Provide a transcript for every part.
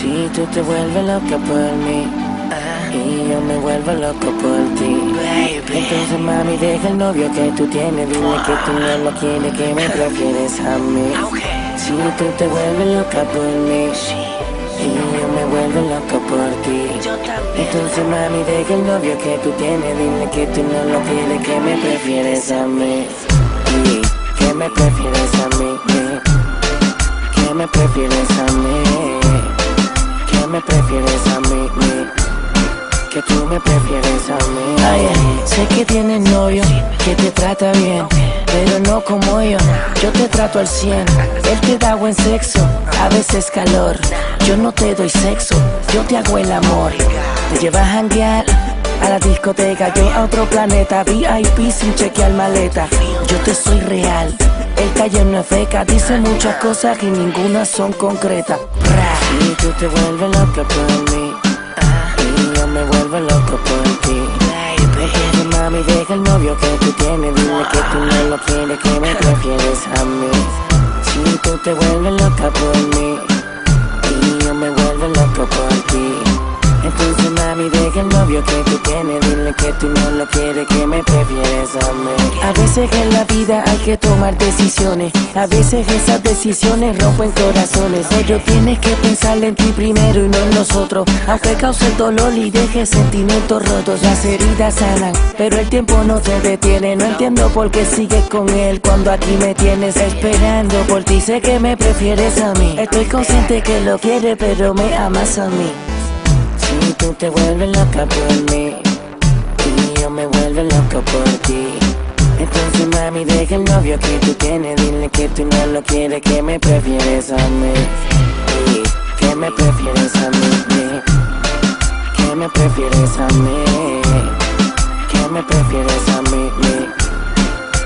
Si tú te vuelves loca por mí y yo me vuelvo loco por ti, entonces mami deja el novio que tú tienes. Dile que tú no lo quieres, que me prefieres a mí. Si tú te vuelves loca por mí y yo me vuelvo loco por ti, entonces mami deja el novio que tú tienes. Dile que tú no lo quieres, que me prefieres a mí. Y que me prefieres a mí, que me prefieres a mí, que me prefieres a mí, que tú me prefieres a mí. Ay, sé que tienes novio, que te trata bien, pero no como yo te trato al 100. Él te da buen sexo, a veces calor. Yo no te doy sexo, yo te hago el amor. Te llevas a janguear a la discoteca, yo a otro planeta, VIP sin chequear maleta. Yo te soy real, el calle no es feca, dice muchas cosas y ninguna son concretas. Si tú te vuelves loca por mí y yo me vuelvo loco por ti, entonces mami deja el novio que tú tienes. Dile que tú no lo quieres, que me prefieres a mí. Si tú te vuelves loca por mí y yo me vuelvo loco por ti, entonces mami deja el novio que tú tienes. Dile que tú no lo quieres, que me prefieres a mí. A veces en la vida hay que tomar decisiones, a veces esas decisiones rompen corazones, pero tienes que pensar en ti primero y no en los otros. Aunque cause el dolor y deje sentimientos rotos, las heridas sanan, pero el tiempo no te detiene. No entiendo por qué sigues con él cuando aquí me tienes esperando por ti. Sé que me prefieres a mí, estoy consciente que lo quieres, pero me amas a mí. Si tú te vuelves loca por mí y yo me vuelvo loco por ti, entonces mami deja el novio que tú tienes. Dile que tú no lo quieres, que me prefieres a mí, que me prefieres a mí, que me prefieres a mí, que me prefieres a mí,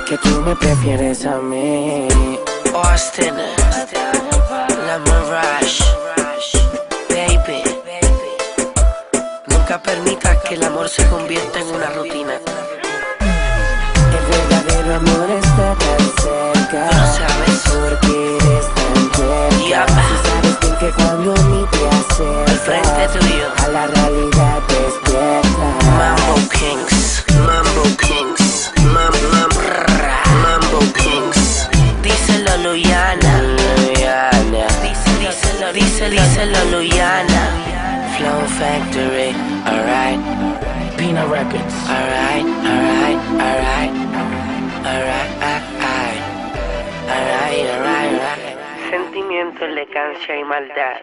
que tú me prefieres a mí. Austin, La Mirage, baby. Nunca permitas que el amor se convierta en una rutina. El verdadero amor está tan cerca, ¿No sabes? porque eres tan cerca. Si sabes bien que cuando ni te acercas Al frente tuyo, a la realidad despierta. Mambo Kings, Mambo Kings, Mambo Kings. Díselo Luyana, díselo Luyana. Flow Factory, alright. Pina Records. Alright. Sentimiento, elegancia y maldad.